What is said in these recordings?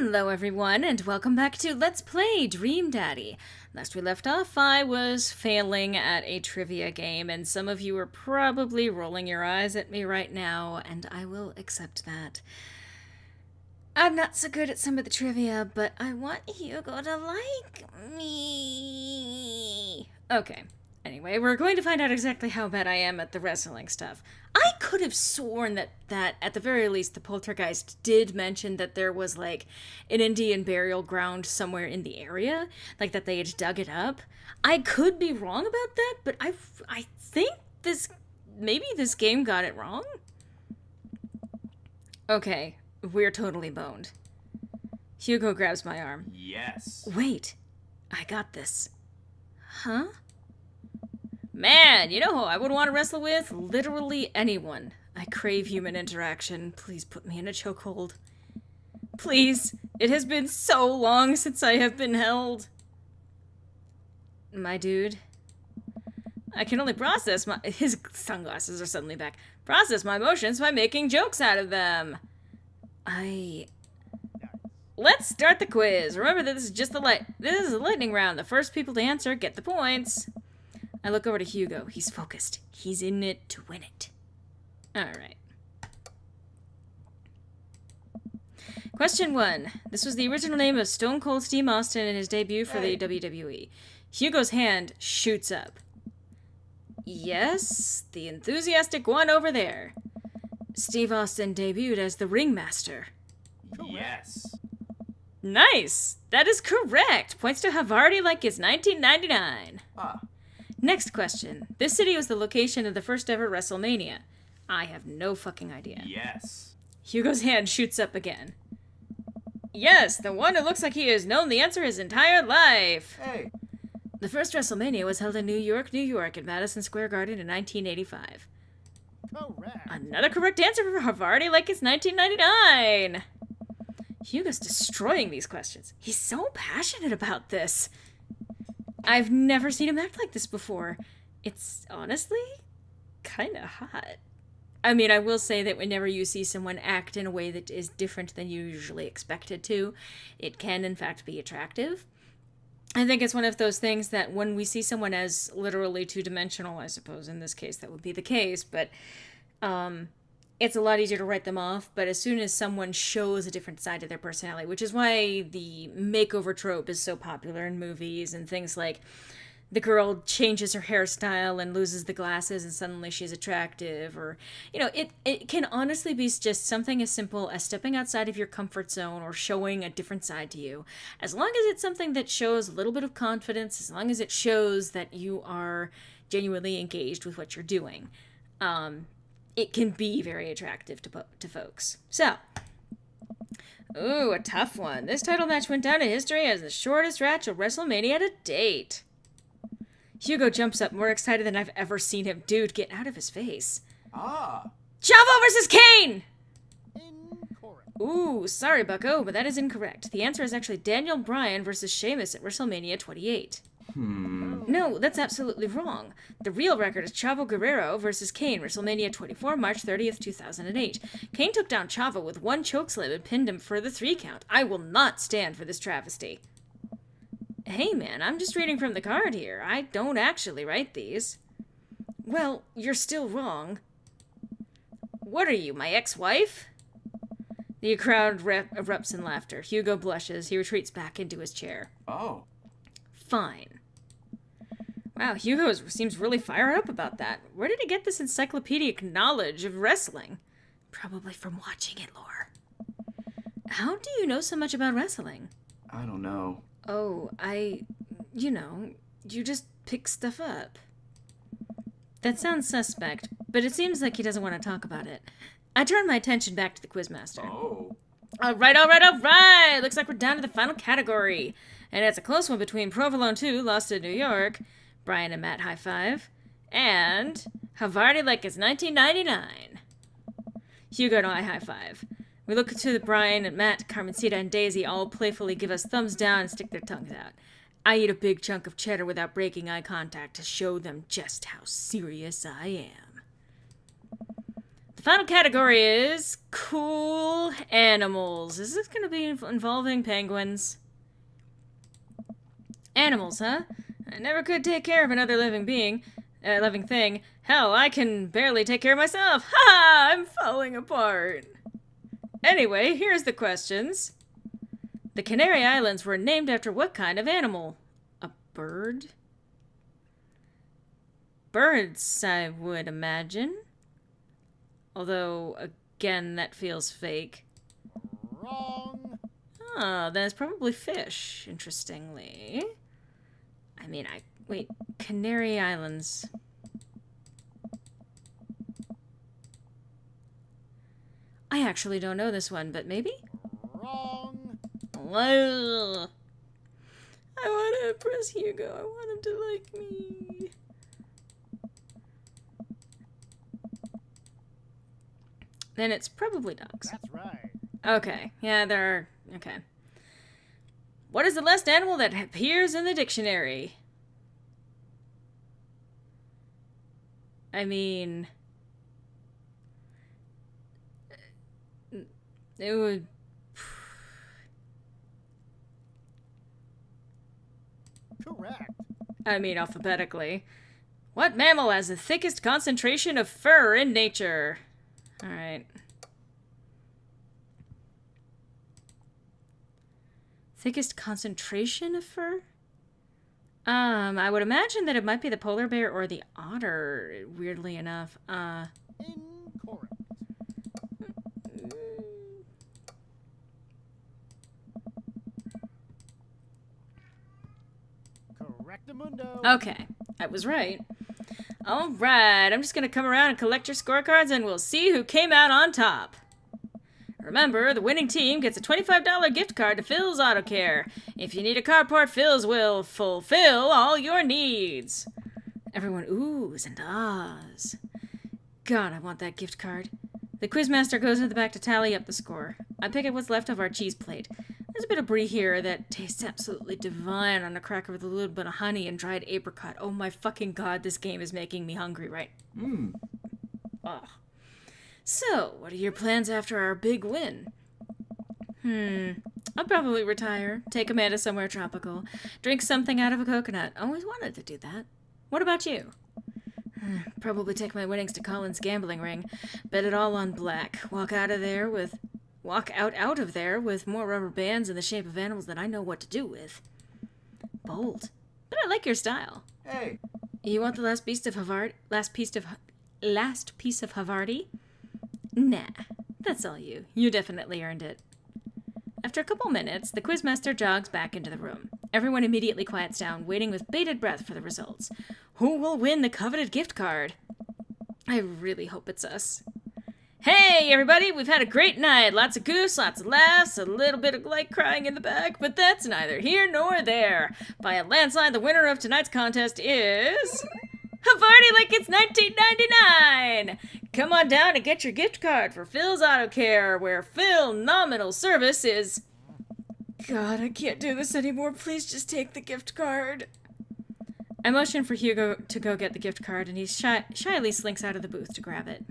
Hello everyone, and welcome back to Let's Play Dream Daddy. Last we left off, I was failing at a trivia game, and some of you are probably rolling your eyes at me right now, and I will accept that. I'm not so good at some of the trivia, but I want Hugo to like me. Okay. Anyway, we're going to find out exactly how bad I am at the wrestling stuff. I could have sworn that at the very least, the poltergeist did mention that there was, like, an Indian burial ground somewhere in the area. Like, that they had dug it up. I could be wrong about that, but I think maybe this game got it wrong? Okay, we're totally boned. Hugo grabs my arm. Yes. Wait, I got this. Huh? Man, you know who I would want to wrestle with? Literally anyone. I crave human interaction. Please put me in a chokehold. Please. It has been so long since I have been held. My dude. I can only process my... His sunglasses are suddenly back. Process my emotions by making jokes out of them. Let's start the quiz. Remember that this is just This is a lightning round. The first people to answer get the points. I look over to Hugo. He's focused. He's in it to win it. Alright. Question 1. This was the original name of Stone Cold Steve Austin in his debut for the WWE. Hugo's hand shoots up. Yes, the enthusiastic one over there. Steve Austin debuted as the Ringmaster. Yes. Nice! That is correct! Points to Havarti like it's 1999. Ah. Next question. This city was the location of the first ever WrestleMania. I have no fucking idea. Yes. Hugo's hand shoots up again. Yes, the one who looks like he has known the answer his entire life. Hey. The first WrestleMania was held in New York, at Madison Square Garden in 1985. Correct. Another correct answer for Havarti like it's 1999. Hugo's destroying these questions. He's so passionate about this. I've never seen him act like this before. It's honestly kind of hot. I mean, I will say that whenever you see someone act in a way that is different than you usually expect it to, it can in fact be attractive. I think it's one of those things that when we see someone as literally two-dimensional, I suppose in this case that would be the case, but it's a lot easier to write them off. But as soon as someone shows a different side to their personality, which is why the makeover trope is so popular in movies and things like the girl changes her hairstyle and loses the glasses and suddenly she's attractive, or, you know, it can honestly be just something as simple as stepping outside of your comfort zone or showing a different side to you. As long as it's something that shows a little bit of confidence, as long as it shows that you are genuinely engaged with what you're doing, it can be very attractive to folks. So, ooh, a tough one. This title match went down in history as the shortest match of WrestleMania to date. Hugo jumps up, more excited than I've ever seen him. Dude, get out of his face. Ah. Chavo versus Kane! Incorrect. Ooh, sorry, bucko, but that is incorrect. The answer is actually Daniel Bryan versus Sheamus at WrestleMania 28. No, that's absolutely wrong. The real record is Chavo Guerrero versus Kane, WrestleMania 24, March 30th, 2008. Kane took down Chavo with one chokeslam and pinned him for the 3 count. I will not stand for this travesty. Hey man, I'm just reading from the card here. I don't actually write these. Well, you're still wrong. What are you, my ex-wife? The crowd erupts in laughter. Hugo blushes. He retreats back into his chair. Oh. Fine. Wow, Hugo seems really fired up about that. Where did he get this encyclopedic knowledge of wrestling? Probably from watching it, Lore. How do you know so much about wrestling? I don't know. Oh, you just pick stuff up. That sounds suspect, but it seems like he doesn't want to talk about it. I turn my attention back to the quizmaster. Oh. All right! Looks like we're down to the final category. And it's a close one between Provolone 2, lost to New York, Brian and Matt high five, and Havarti like it's 1999. Hugo and I high five. We look to Brian and Matt, Carmencita, and Daisy all playfully give us thumbs down and stick their tongues out. I eat a big chunk of cheddar without breaking eye contact to show them just how serious I am. The The final category is cool animals. Is this going to be involving penguins? Animals, huh? I never could take care of another living thing. Hell, I can barely take care of myself. Ha! I'm falling apart. Anyway, here's the questions. The Canary Islands were named after what kind of animal? A bird? Birds, I would imagine. Although, again, that feels fake. Wrong. Oh, then it's probably fish, interestingly. I mean, wait, Canary Islands. I actually don't know this one, but maybe? Wrong. Ugh. I want to impress Hugo. I want him to like me. Then it's probably dogs. That's right. Okay, yeah, there are... Okay. What is the last animal that appears in the dictionary? I mean... It would... Correct. I mean, alphabetically. What mammal has the thickest concentration of fur in nature? Alright. Thickest concentration of fur? I would imagine that it might be the polar bear or the otter, weirdly enough. Incorrect. Correctamundo. Okay, I was right. Alright, I'm just gonna come around and collect your scorecards and we'll see who came out on top. Remember, the winning team gets a $25 gift card to Phil's Auto Care. If you need a car part, Phil's will fulfill all your needs. Everyone oohs and ahs. God, I want that gift card. The quizmaster goes to the back to tally up the score. I pick up what's left of our cheese plate. There's a bit of brie here that tastes absolutely divine on a cracker with a little bit of honey and dried apricot. Oh my fucking god, this game is making me hungry, right? Ugh. So, what are your plans after our big win? I'll probably retire, take Amanda somewhere tropical, drink something out of a coconut. Always wanted to do that. What about you? Probably take my winnings to Colin's gambling ring, bet it all on black, walk out of there with more rubber bands in the shape of animals that I know what to do with. Bold. But I like your style. Hey. You want the last piece of Havarti? Nah, that's all you. You definitely earned it. After a couple minutes, the quizmaster jogs back into the room. Everyone immediately quiets down, waiting with bated breath for the results. Who will win the coveted gift card? I really hope it's us. Hey, everybody, we've had a great night. Lots of goose, lots of laughs, a little bit of light crying in the back, but that's neither here nor there. By a landslide, the winner of tonight's contest is... Havarti like it's 1999! Come on down and get your gift card for Phil's Auto Care, where Phil nominal service is... God, I can't do this anymore. Please just take the gift card. I motion for Hugo to go get the gift card, and he shyly slinks out of the booth to grab it.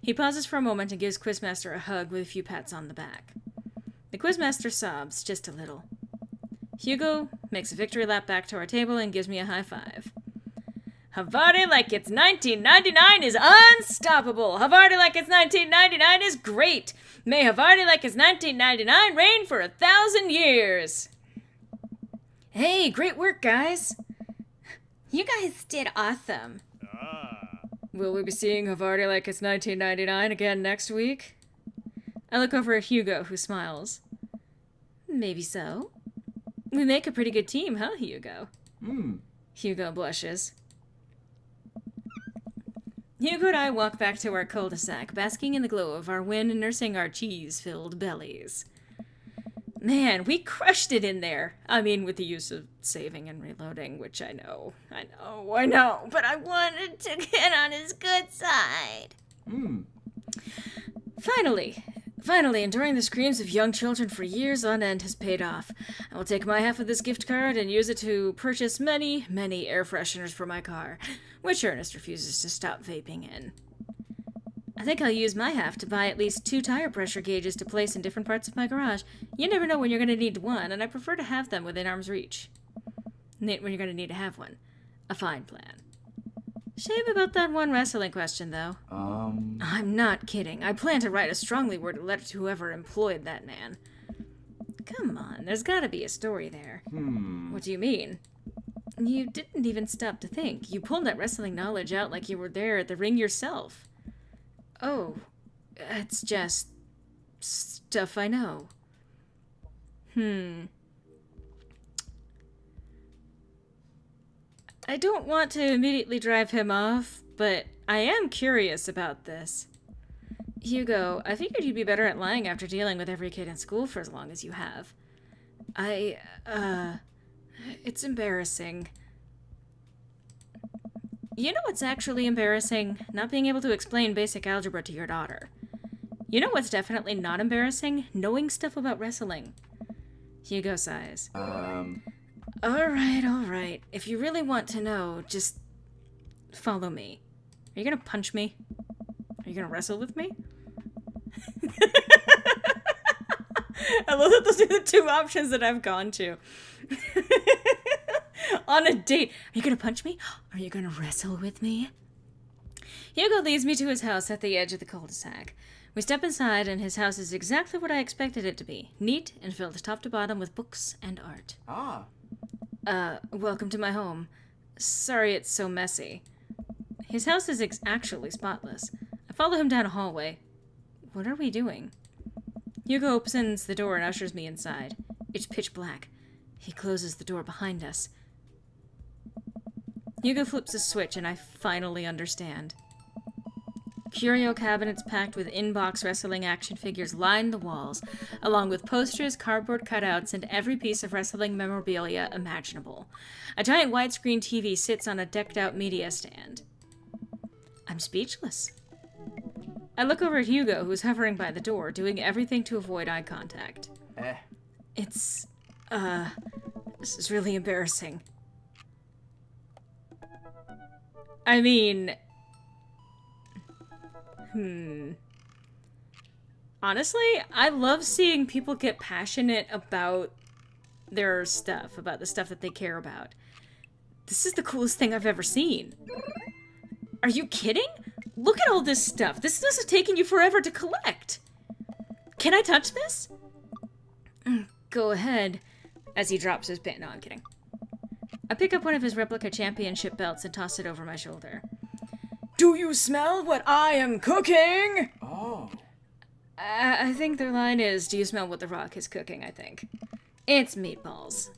He pauses for a moment and gives Quizmaster a hug with a few pats on the back. The Quizmaster sobs just a little. Hugo makes a victory lap back to our table and gives me a high five. Havarti like it's 1999 is unstoppable. Havarti like it's 1999 is great. May Havarti like it's 1999 reign for 1,000 years. Hey, great work, guys. You guys did awesome. Will we be seeing Havarti like it's 1999 again next week? I look over at Hugo, who smiles. Maybe so. We make a pretty good team, huh, Hugo? Hugo blushes. Hugo and I walk back to our cul-de-sac, basking in the glow of our win and nursing our cheese-filled bellies. Man, we crushed it in there. I mean, with the use of saving and reloading, which I know, but I wanted to get on his good side. Finally, enduring the screams of young children for years on end has paid off. I will take my half of this gift card and use it to purchase many, many air fresheners for my car, which Ernest refuses to stop vaping in. I think I'll use my half to buy at least 2 tire pressure gauges to place in different parts of my garage. You never know when you're going to need one, and I prefer to have them within arm's reach. When you're going to need to have one. A fine plan. Shame about that one wrestling question, though. I'm not kidding. I plan to write a strongly worded letter to whoever employed that man. Come on, there's gotta be a story there. What do you mean? You didn't even stop to think. You pulled that wrestling knowledge out like you were there at the ring yourself. Oh, it's just stuff I know. I don't want to immediately drive him off, but I am curious about this. Hugo, I figured you'd be better at lying after dealing with every kid in school for as long as you have. It's embarrassing. You know what's actually embarrassing? Not being able to explain basic algebra to your daughter. You know what's definitely not embarrassing? Knowing stuff about wrestling. Hugo sighs. Alright. If you really want to know, just follow me. Are you gonna punch me? Are you gonna wrestle with me? I love that those are the 2 options that I've gone to. On a date. Are you gonna punch me? Are you gonna wrestle with me? Hugo leads me to his house at the edge of the cul-de-sac. We step inside, and his house is exactly what I expected it to be. Neat and filled top to bottom with books and art. Welcome to my home. Sorry it's so messy. His house is actually spotless. I follow him down a hallway. What are we doing? Hugo opens the door and ushers me inside. It's pitch black. He closes the door behind us. Hugo flips a switch and I finally understand. Curio cabinets packed with in-box wrestling action figures line the walls, along with posters, cardboard cutouts, and every piece of wrestling memorabilia imaginable. A giant widescreen TV sits on a decked-out media stand. I'm speechless. I look over at Hugo, who's hovering by the door, doing everything to avoid eye contact. This is really embarrassing. I mean... Honestly, I love seeing people get passionate about their stuff, about the stuff that they care about. This is the coolest thing I've ever seen. Are you kidding? Look at all this stuff. This must have taken you forever to collect. Can I touch this? Go ahead. As he drops his pen. No, I'm kidding. I pick up one of his replica championship belts and toss it over my shoulder. Do you smell what I am cooking? Oh. I think their line is, do you smell what The Rock is cooking, I think. It's meatballs.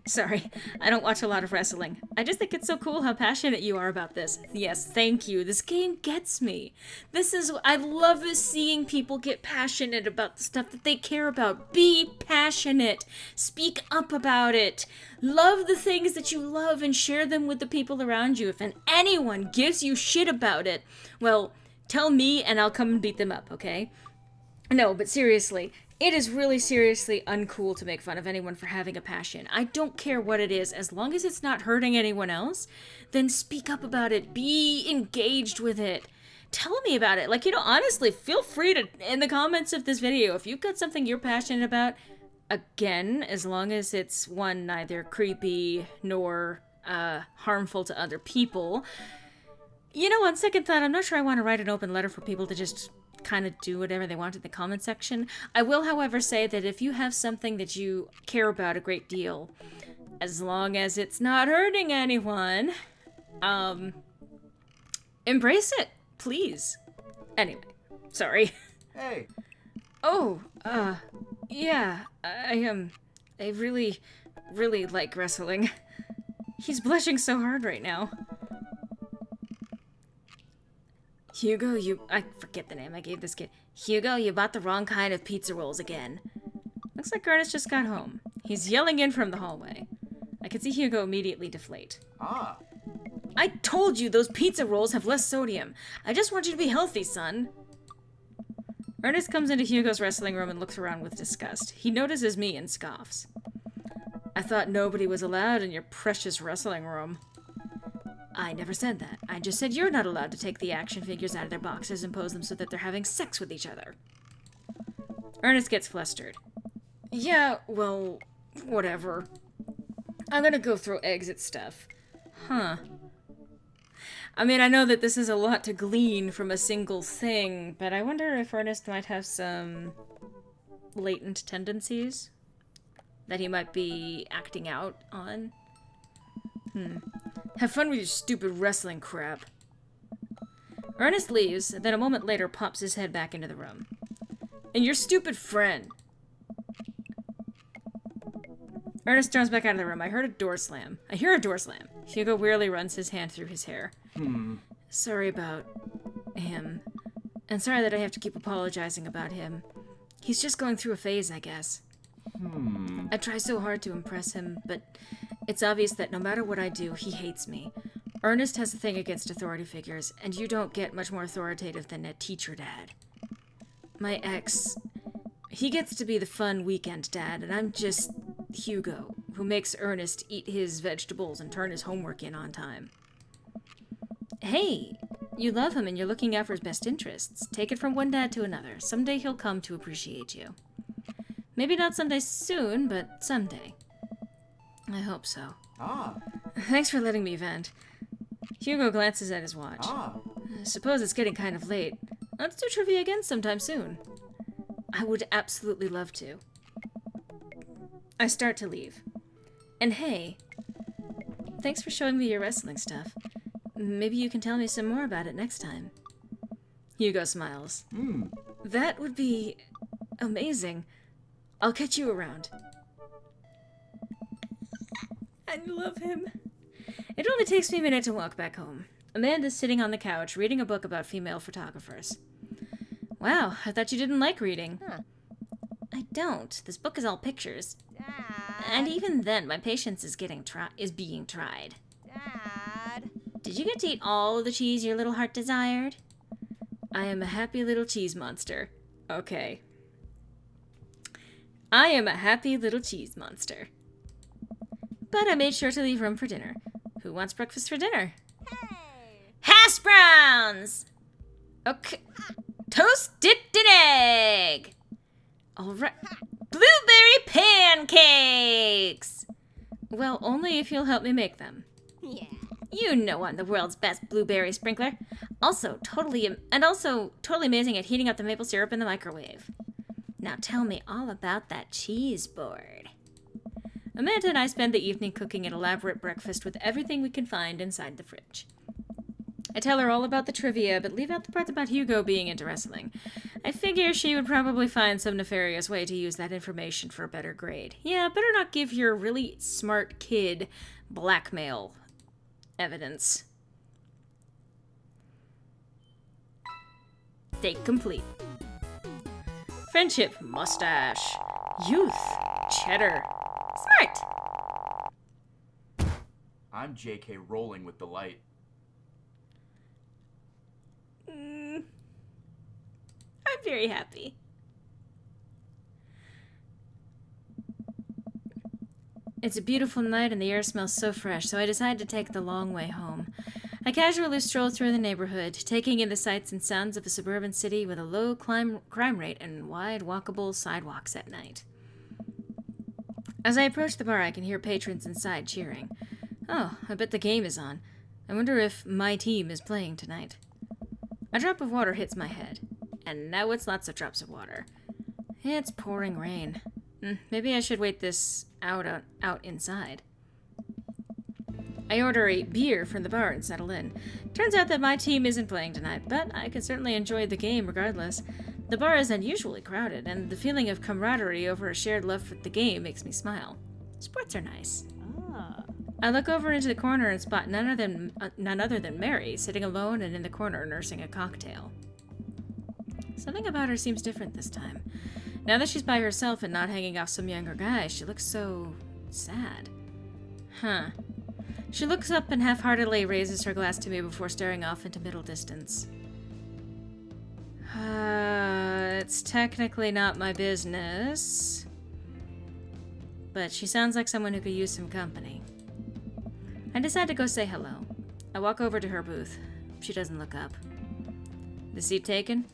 Sorry, I don't watch a lot of wrestling. I just think it's so cool how passionate you are about this. Yes, thank you. This game gets me. I love seeing people get passionate about the stuff that they care about. Be passionate. Speak up about it. Love the things that you love and share them with the people around you. If anyone gives you shit about it, well, tell me and I'll come and beat them up, okay? No, but seriously, it is really seriously uncool to make fun of anyone for having a passion. I don't care what it is, as long as it's not hurting anyone else, then speak up about it. Be engaged with it. Tell me about it. Like, honestly, feel free to, in the comments of this video, if you've got something you're passionate about, again, as long as it's, one, neither creepy nor harmful to other people. On second thought, I'm not sure I want to write an open letter for people to just kind of do whatever they want in the comment section. I will, however, say that if you have something that you care about a great deal, as long as it's not hurting anyone, embrace it, please. Anyway, sorry. Hey. Oh, yeah, I really, really like wrestling. He's blushing so hard right now. Hugo, I forget the name I gave this kid. Hugo, you bought the wrong kind of pizza rolls again. Looks like Ernest just got home. He's yelling in from the hallway. I can see Hugo immediately deflate. I told you those pizza rolls have less sodium. I just want you to be healthy, son. Ernest comes into Hugo's wrestling room and looks around with disgust. He notices me and scoffs. I thought nobody was allowed in your precious wrestling room. I never said that. I just said you're not allowed to take the action figures out of their boxes and pose them so that they're having sex with each other. Ernest gets flustered. Yeah, well, whatever. I'm gonna go throw eggs at stuff. Huh. I mean, I know that this is a lot to glean from a single thing, but I wonder if Ernest might have some latent tendencies that he might be acting out on. Have fun with your stupid wrestling crap. Ernest leaves, then a moment later pops his head back into the room. And your stupid friend. Ernest turns back out of the room. I hear a door slam. Hugo wearily runs his hand through his hair. Sorry about him. And sorry that I have to keep apologizing about him. He's just going through a phase, I guess. I try so hard to impress him, but it's obvious that no matter what I do, he hates me. Ernest has a thing against authority figures, and you don't get much more authoritative than a teacher dad. My ex, he gets to be the fun weekend dad, and I'm just Hugo, who makes Ernest eat his vegetables and turn his homework in on time. Hey, you love him and you're looking out for his best interests. Take it from one dad to another. Someday he'll come to appreciate you. Maybe not someday soon, but someday. I hope so. Thanks for letting me vent. Hugo glances at his watch. I suppose it's getting kind of late. Let's do trivia again sometime soon. I would absolutely love to. I start to leave. And hey, thanks for showing me your wrestling stuff. Maybe you can tell me some more about it next time. Hugo smiles. That would be amazing. I'll catch you around. I love him. It only takes me a minute to walk back home. Amanda's sitting on the couch reading a book about female photographers. Wow, I thought you didn't like reading. I don't. This book is all pictures. Dad. And even then, my patience is being tried. Dad. Did you get to eat all of the cheese your little heart desired? I am a happy little cheese monster. Okay. I am a happy little cheese monster. But I made sure to leave room for dinner. Who wants breakfast for dinner? Hey. Hash browns! Okay. Toast dipped in egg! Alright. Blueberry pancakes! Well, only if you'll help me make them. Yeah. You know I'm the world's best blueberry sprinkler. Also totally amazing at heating up the maple syrup in the microwave. Now tell me all about that cheese board. Amanda and I spend the evening cooking an elaborate breakfast with everything we can find inside the fridge. I tell her all about the trivia, but leave out the parts about Hugo being into wrestling. I figure she would probably find some nefarious way to use that information for a better grade. Yeah, better not give your really smart kid blackmail evidence. Date complete. Friendship, mustache. Youth, cheddar. Smart. I'm JK rolling with delight. I'm very happy. It's a beautiful night and the air smells so fresh, so I decide to take the long way home. I casually stroll through the neighborhood, taking in the sights and sounds of a suburban city with a low crime rate and wide walkable sidewalks at night. As I approach the bar, I can hear patrons inside cheering. Oh, I bet the game is on. I wonder if my team is playing tonight. A drop of water hits my head. And now it's lots of drops of water. It's pouring rain. Maybe I should wait this out inside. I order a beer from the bar and settle in. Turns out that my team isn't playing tonight, but I can certainly enjoy the game regardless. The bar is unusually crowded, and the feeling of camaraderie over a shared love for the game makes me smile. Sports are nice. I look over into the corner and spot none other than Mary, sitting alone and in the corner nursing a cocktail. Something about her seems different this time. Now that she's by herself and not hanging off some younger guy, she looks so sad. Huh. She looks up and half-heartedly raises her glass to me before staring off into middle distance. It's technically not my business. But she sounds like someone who could use some company. I decide to go say hello. I walk over to her booth. She doesn't look up. The seat taken?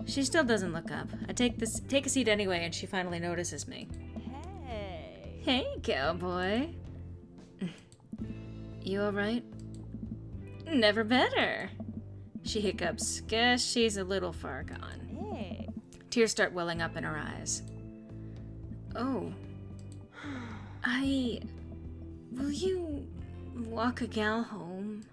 She still doesn't look up. I take a seat anyway, and she finally notices me. Hey. Hey, cowboy. You alright? Never better. She hiccups. Guess she's a little far gone. Hey. Tears start welling up in her eyes. Oh. Will you walk a gal home?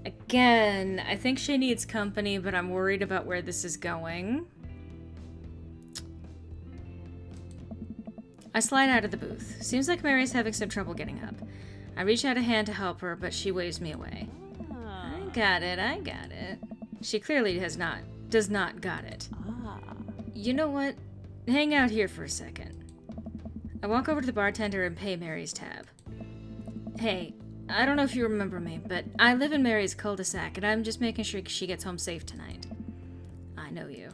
Again, I think she needs company, but I'm worried about where this is going. I slide out of the booth. Seems like Mary's having some trouble getting up. I reach out a hand to help her, but she waves me away. I got it. She clearly does not got it. You know what? Hang out here for a second. I walk over to the bartender and pay Mary's tab. Hey, I don't know if you remember me, but I live in Mary's cul-de-sac, and I'm just making sure she gets home safe tonight. I know you.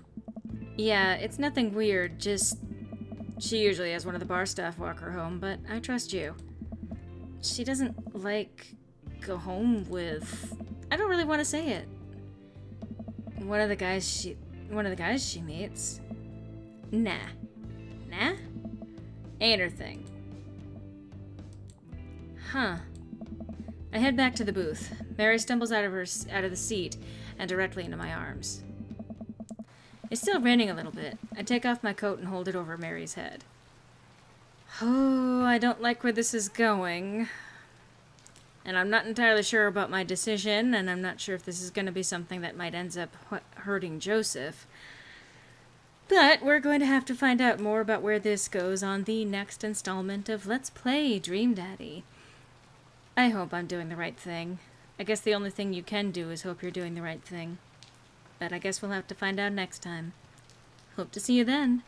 Yeah, it's nothing weird, just... She usually has one of the bar staff walk her home, but I trust you. She doesn't, go home with... I don't really want to say it. One of the guys she meets. Nah. Ain't her thing. Huh. I head back to the booth. Mary stumbles out of the seat and directly into my arms. It's still raining a little bit. I take off my coat and hold it over Mary's head. Oh, I don't like where this is going. And I'm not entirely sure about my decision, and I'm not sure if this is going to be something that might end up hurting Joseph. But we're going to have to find out more about where this goes on the next installment of Let's Play Dream Daddy. I hope I'm doing the right thing. I guess the only thing you can do is hope you're doing the right thing. But I guess we'll have to find out next time. Hope to see you then.